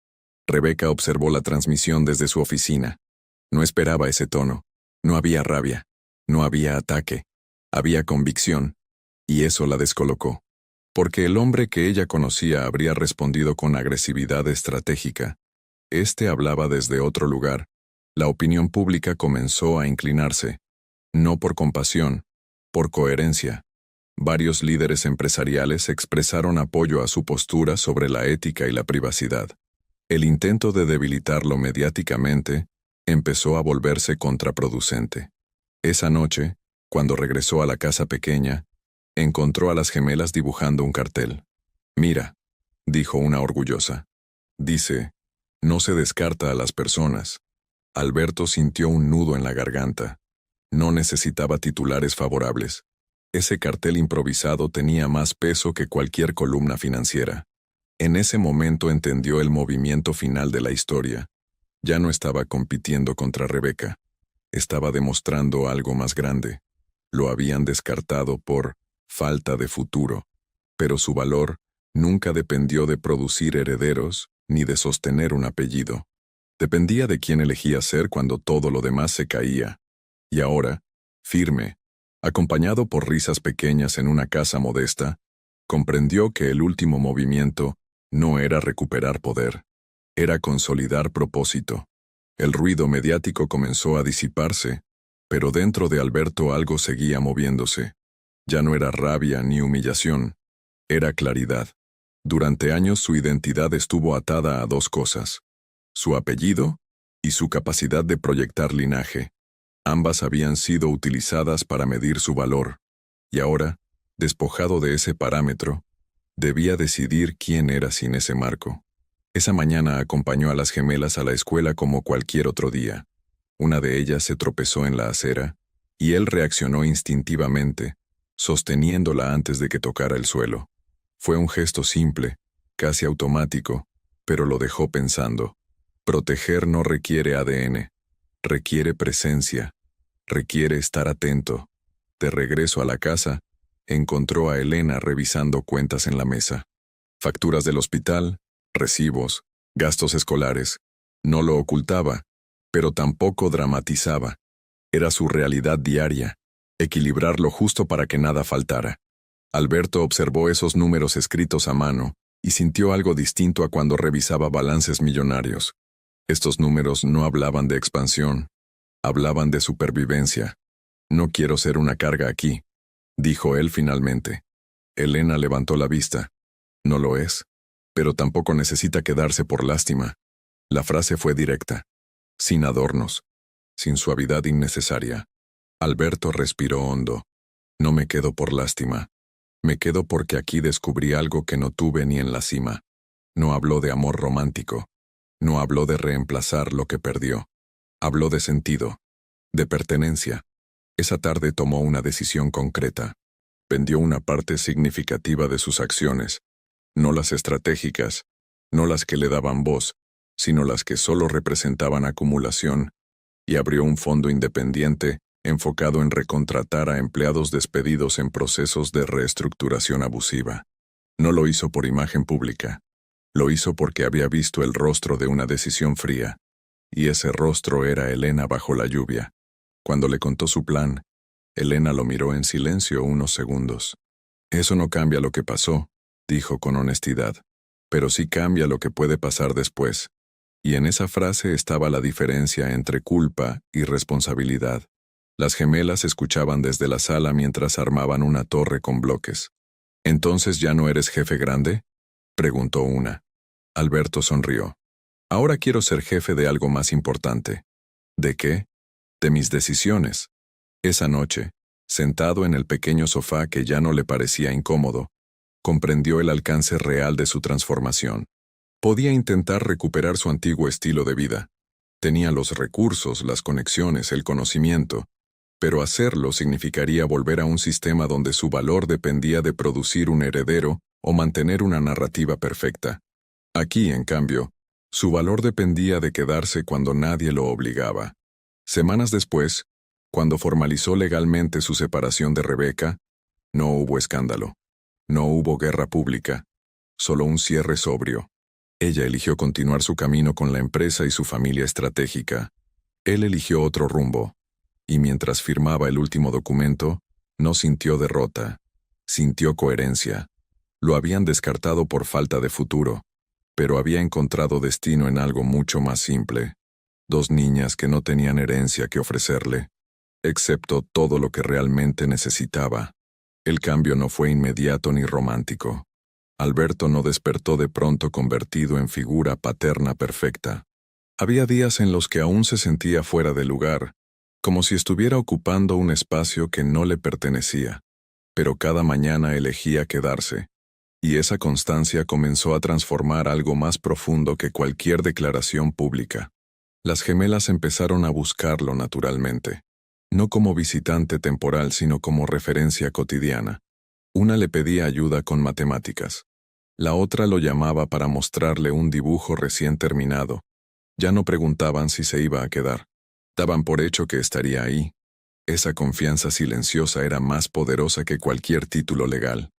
[SPEAKER 1] Rebeca observó la transmisión desde su oficina. No esperaba ese tono. No había rabia. No había ataque. Había convicción. Y eso la descolocó. Porque el hombre que ella conocía habría respondido con agresividad estratégica. Este hablaba desde otro lugar. La opinión pública comenzó a inclinarse. No por compasión, por coherencia. Varios líderes empresariales expresaron apoyo a su postura sobre la ética y la privacidad. El intento de debilitarlo mediáticamente empezó a volverse contraproducente. Esa noche, cuando regresó a la casa pequeña, encontró a las gemelas dibujando un cartel. Mira, dijo una orgullosa. Dice, no se descarta a las personas. Alberto sintió un nudo en la garganta. No necesitaba titulares favorables. Ese cartel improvisado tenía más peso que cualquier columna financiera. En ese momento entendió el movimiento final de la historia. Ya no estaba compitiendo contra Rebeca. Estaba demostrando algo más grande. Lo habían descartado por falta de futuro, pero su valor nunca dependió de producir herederos ni de sostener un apellido. Dependía de quién elegía ser cuando todo lo demás se caía. Y ahora, firme, acompañado por risas pequeñas en una casa modesta, comprendió que el último movimiento no era recuperar poder, era consolidar propósito. El ruido mediático comenzó a disiparse, pero dentro de Alberto algo seguía moviéndose. Ya no era rabia ni humillación, era claridad. Durante años su identidad estuvo atada a 2 cosas: su apellido y su capacidad de proyectar linaje. Ambas habían sido utilizadas para medir su valor, y ahora, despojado de ese parámetro, debía decidir quién era sin ese marco. Esa mañana acompañó a las gemelas a la escuela como cualquier otro día. Una de ellas se tropezó en la acera, y él reaccionó instintivamente, sosteniéndola antes de que tocara el suelo. Fue un gesto simple, casi automático, pero lo dejó pensando. Proteger no requiere ADN. Requiere presencia, requiere estar atento. De regreso a la casa, encontró a Elena revisando cuentas en la mesa. Facturas del hospital, recibos, gastos escolares. No lo ocultaba, pero tampoco dramatizaba. Era su realidad diaria, equilibrar lo justo para que nada faltara. Alberto observó esos números escritos a mano y sintió algo distinto a cuando revisaba balances millonarios. Estos números no hablaban de expansión, hablaban de supervivencia. No quiero ser una carga aquí, dijo él finalmente. Elena levantó la vista. No lo es, pero tampoco necesita quedarse por lástima. La frase fue directa, sin adornos, sin suavidad innecesaria. Alberto respiró hondo. No me quedo por lástima. Me quedo porque aquí descubrí algo que no tuve ni en la cima. No habló de amor romántico. No habló de reemplazar lo que perdió. Habló de sentido, de pertenencia. Esa tarde tomó una decisión concreta. Vendió una parte significativa de sus acciones, no las estratégicas, no las que le daban voz, sino las que solo representaban acumulación, y abrió un fondo independiente enfocado en recontratar a empleados despedidos en procesos de reestructuración abusiva. No lo hizo por imagen pública. Lo hizo porque había visto el rostro de una decisión fría, y ese rostro era Elena bajo la lluvia. Cuando le contó su plan, Elena lo miró en silencio unos segundos. Eso no cambia lo que pasó, dijo con honestidad, pero sí cambia lo que puede pasar después. Y en esa frase estaba la diferencia entre culpa y responsabilidad. Las gemelas escuchaban desde la sala mientras armaban una torre con bloques. ¿Entonces ya no eres jefe grande?, preguntó una. Alberto sonrió. Ahora quiero ser jefe de algo más importante. ¿De qué? De mis decisiones. Esa noche, sentado en el pequeño sofá que ya no le parecía incómodo, comprendió el alcance real de su transformación. Podía intentar recuperar su antiguo estilo de vida. Tenía los recursos, las conexiones, el conocimiento, pero hacerlo significaría volver a un sistema donde su valor dependía de producir un heredero o mantener una narrativa perfecta. Aquí, en cambio, su valor dependía de quedarse cuando nadie lo obligaba. Semanas después, cuando formalizó legalmente su separación de Rebeca, no hubo escándalo. No hubo guerra pública, solo un cierre sobrio. Ella eligió continuar su camino con la empresa y su familia estratégica. Él eligió otro rumbo, y mientras firmaba el último documento, no sintió derrota, sintió coherencia. Lo habían descartado por falta de futuro, pero había encontrado destino en algo mucho más simple. Dos niñas que no tenían herencia que ofrecerle, excepto todo lo que realmente necesitaba. El cambio no fue inmediato ni romántico. Alberto no despertó de pronto convertido en figura paterna perfecta. Había días en los que aún se sentía fuera de lugar, como si estuviera ocupando un espacio que no le pertenecía. Pero cada mañana elegía quedarse, y esa constancia comenzó a transformar algo más profundo que cualquier declaración pública. Las gemelas empezaron a buscarlo naturalmente, no como visitante temporal sino como referencia cotidiana. Una le pedía ayuda con matemáticas. La otra lo llamaba para mostrarle un dibujo recién terminado. Ya no preguntaban si se iba a quedar. Daban por hecho que estaría ahí. Esa confianza silenciosa era más poderosa que cualquier título legal.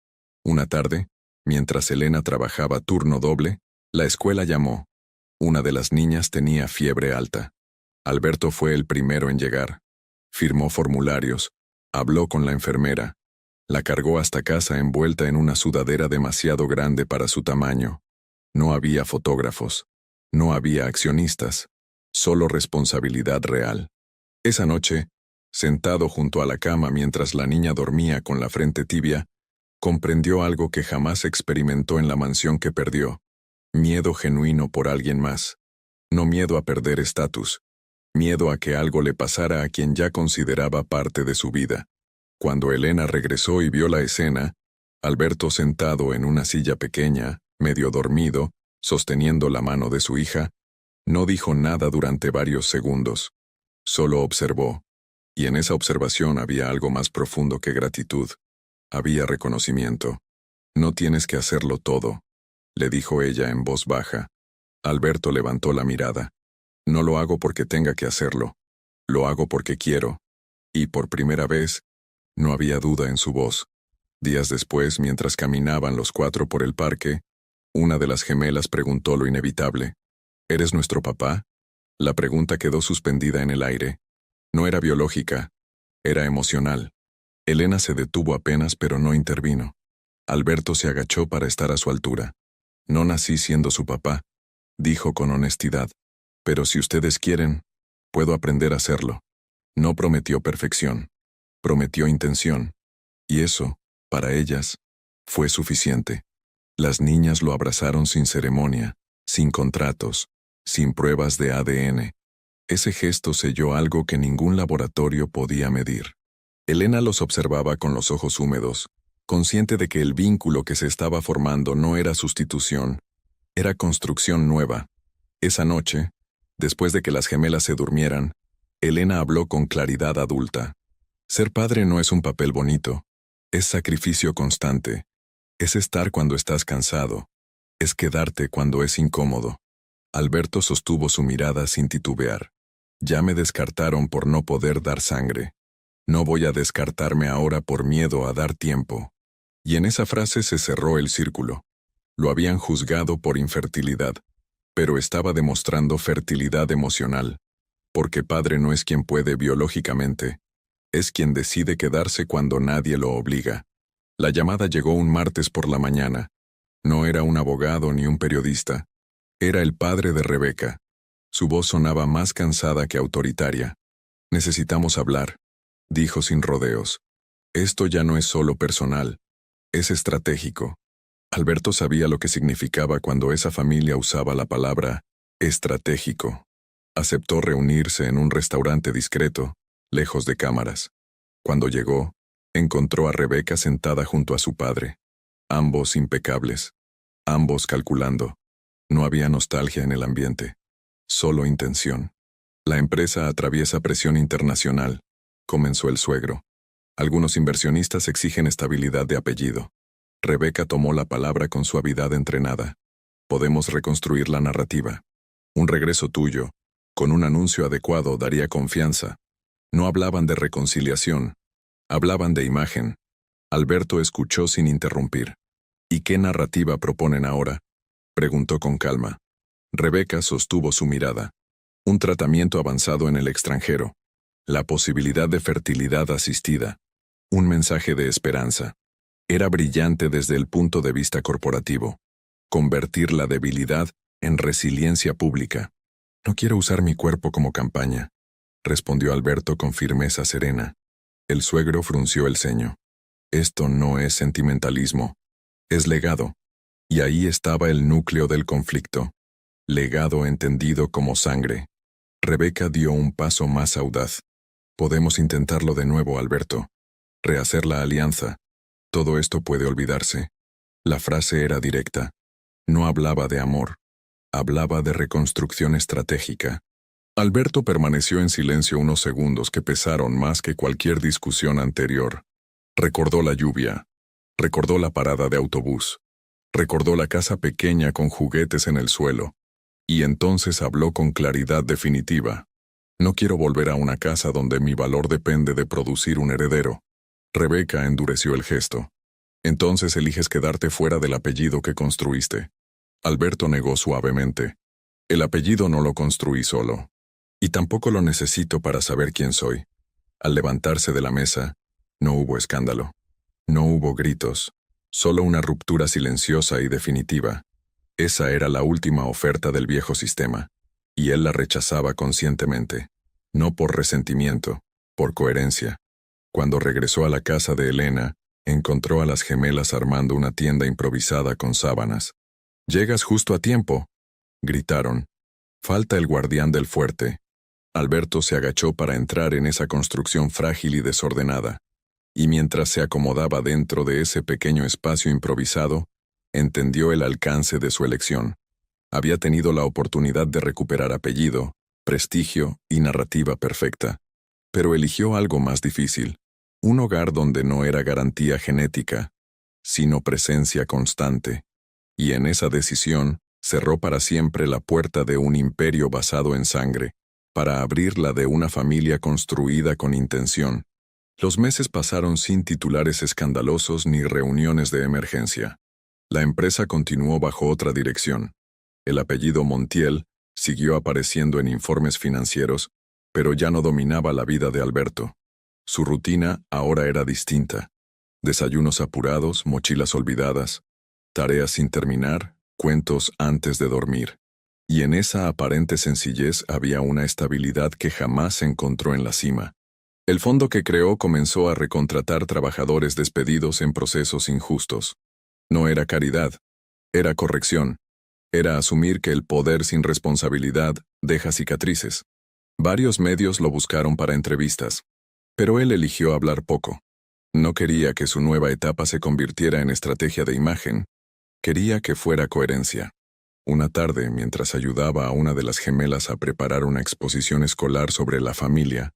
[SPEAKER 1] Una tarde, mientras Elena trabajaba turno doble, la escuela llamó. Una de las niñas tenía fiebre alta. Alberto fue el primero en llegar. Firmó formularios, habló con la enfermera. La cargó hasta casa envuelta en una sudadera demasiado grande para su tamaño. No había fotógrafos. No había accionistas. Solo responsabilidad real. Esa noche, sentado junto a la cama mientras la niña dormía con la frente tibia, comprendió algo que jamás experimentó en la mansión que perdió. Miedo genuino por alguien más. No miedo a perder estatus. Miedo a que algo le pasara a quien ya consideraba parte de su vida. Cuando Elena regresó y vio la escena, Alberto sentado en una silla pequeña, medio dormido, sosteniendo la mano de su hija, no dijo nada durante varios segundos. Solo observó, y en esa observación había algo más profundo que gratitud. Había reconocimiento. No tienes que hacerlo todo, le dijo ella en voz baja. Alberto levantó la mirada. No lo hago porque tenga que hacerlo. Lo hago porque quiero. Y por primera vez, no había duda en su voz. Días después, mientras caminaban los cuatro por el parque, una de las gemelas preguntó lo inevitable. ¿Eres nuestro papá? La pregunta quedó suspendida en el aire. No era biológica, era emocional. Elena se detuvo apenas pero no intervino. Alberto se agachó para estar a su altura. No nací siendo su papá, dijo con honestidad. Pero si ustedes quieren, puedo aprender a hacerlo. No prometió perfección. Prometió intención. Y eso, para ellas, Fue suficiente. Las niñas lo abrazaron sin ceremonia, sin contratos, sin pruebas de ADN. Ese gesto selló algo que ningún laboratorio podía medir. Elena los observaba con los ojos húmedos, consciente de que el vínculo que se estaba formando no era sustitución, era construcción nueva. Esa noche, después de que las gemelas se durmieran, Elena habló con claridad adulta. Ser padre no es un papel bonito, es sacrificio constante, es estar cuando estás cansado, es quedarte cuando es incómodo. Alberto sostuvo su mirada sin titubear. Ya me descartaron por no poder dar sangre. No voy a descartarme ahora por miedo a dar tiempo. Y en esa frase se cerró el círculo. Lo habían juzgado por infertilidad, pero estaba demostrando fertilidad emocional, porque padre no es quien puede biológicamente, es quien decide quedarse cuando nadie lo obliga. La llamada llegó un martes por la mañana. No era un abogado ni un periodista. Era el padre de Rebeca. Su voz sonaba más cansada que autoritaria. Necesitamos hablar, dijo sin rodeos. Esto ya no es solo personal, es estratégico. Alberto sabía lo que significaba cuando esa familia usaba la palabra estratégico. Aceptó reunirse en un restaurante discreto, lejos de cámaras. Cuando llegó, encontró a Rebeca sentada junto a su padre. Ambos impecables. Ambos calculando. No había nostalgia en el ambiente. Solo intención. La empresa atraviesa presión internacional, comenzó el suegro. Algunos inversionistas exigen estabilidad de apellido. Rebeca tomó la palabra con suavidad entrenada. Podemos reconstruir la narrativa. Un regreso tuyo, con un anuncio adecuado, daría confianza. No hablaban de reconciliación, hablaban de imagen. Alberto escuchó sin interrumpir. ¿Y qué narrativa proponen ahora?, preguntó con calma. Rebeca sostuvo su mirada. Un tratamiento avanzado en el extranjero. La posibilidad de fertilidad asistida. Un mensaje de esperanza. Era brillante desde el punto de vista corporativo. Convertir la debilidad en resiliencia pública. No quiero usar mi cuerpo como campaña, respondió Alberto con firmeza serena. El suegro frunció el ceño. Esto no es sentimentalismo. Es legado. Y ahí estaba el núcleo del conflicto. Legado entendido como sangre. Rebeca dio un paso más audaz. Podemos intentarlo de nuevo, Alberto. Rehacer la alianza. Todo esto puede olvidarse. La frase era directa. No hablaba de amor. Hablaba de reconstrucción estratégica. Alberto permaneció en silencio unos segundos que pesaron más que cualquier discusión anterior. Recordó la lluvia. Recordó la parada de autobús. Recordó la casa pequeña con juguetes en el suelo. Y entonces habló con claridad definitiva. No quiero volver a una casa donde mi valor depende de producir un heredero. Rebeca endureció el gesto. Entonces eliges quedarte fuera del apellido que construiste. Alberto negó suavemente. El apellido no lo construí solo. Y tampoco lo necesito para saber quién soy. Al levantarse de la mesa, no hubo escándalo. No hubo gritos. Solo una ruptura silenciosa y definitiva. Esa era la última oferta del viejo sistema. Y él la rechazaba conscientemente. No por resentimiento, por coherencia. Cuando regresó a la casa de Elena, encontró a las gemelas armando una tienda improvisada con sábanas. «Llegas justo a tiempo», gritaron. «Falta el guardián del fuerte». Alberto se agachó para entrar en esa construcción frágil y desordenada. Y mientras se acomodaba dentro de ese pequeño espacio improvisado, entendió el alcance de su elección. Había tenido la oportunidad de recuperar apellido, prestigio y narrativa perfecta. Pero eligió algo más difícil. Un hogar donde no era garantía genética, sino presencia constante. Y en esa decisión, cerró para siempre la puerta de un imperio basado en sangre, para abrirla de una familia construida con intención. Los meses pasaron sin titulares escandalosos ni reuniones de emergencia. La empresa continuó bajo otra dirección. El apellido Montiel siguió apareciendo en informes financieros, pero ya no dominaba la vida de Alberto. Su rutina ahora era distinta. Desayunos apurados, mochilas olvidadas, tareas sin terminar, cuentos antes de dormir. Y en esa aparente sencillez había una estabilidad que jamás se encontró en la cima. El fondo que creó comenzó a recontratar trabajadores despedidos en procesos injustos. No era caridad, era corrección. Era asumir que el poder sin responsabilidad deja cicatrices. Varios medios lo buscaron para entrevistas, pero él eligió hablar poco. No quería que su nueva etapa se convirtiera en estrategia de imagen, quería que fuera coherencia. Una tarde, mientras ayudaba a una de las gemelas a preparar una exposición escolar sobre la familia,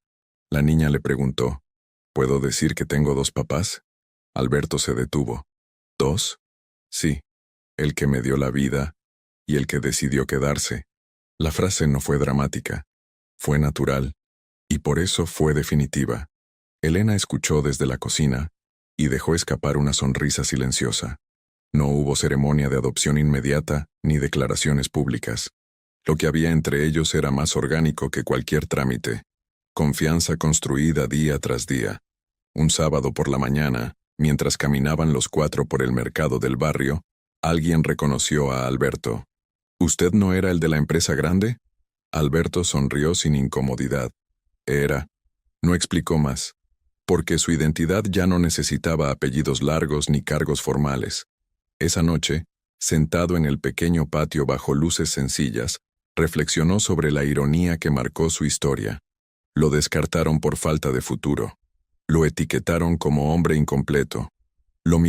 [SPEAKER 1] la niña le preguntó, ¿puedo decir que tengo dos papás? Alberto se detuvo. ¿Dos? Sí, el que me dio la vida y el que decidió quedarse. La frase no fue dramática, fue natural, y por eso fue definitiva. Elena escuchó desde la cocina y dejó escapar una sonrisa silenciosa. No hubo ceremonia de adopción inmediata ni declaraciones públicas. Lo que había entre ellos era más orgánico que cualquier trámite. Confianza construida día tras día. Un sábado por la mañana, mientras caminaban los cuatro por el mercado del barrio, alguien reconoció a Alberto. ¿Usted no era el de la empresa grande? Alberto sonrió sin incomodidad. Era. No explicó más. Porque su identidad ya no necesitaba apellidos largos ni cargos formales. Esa noche, sentado en el pequeño patio bajo luces sencillas, reflexionó sobre la ironía que marcó su historia. Lo descartaron por falta de futuro. Lo etiquetaron como hombre incompleto.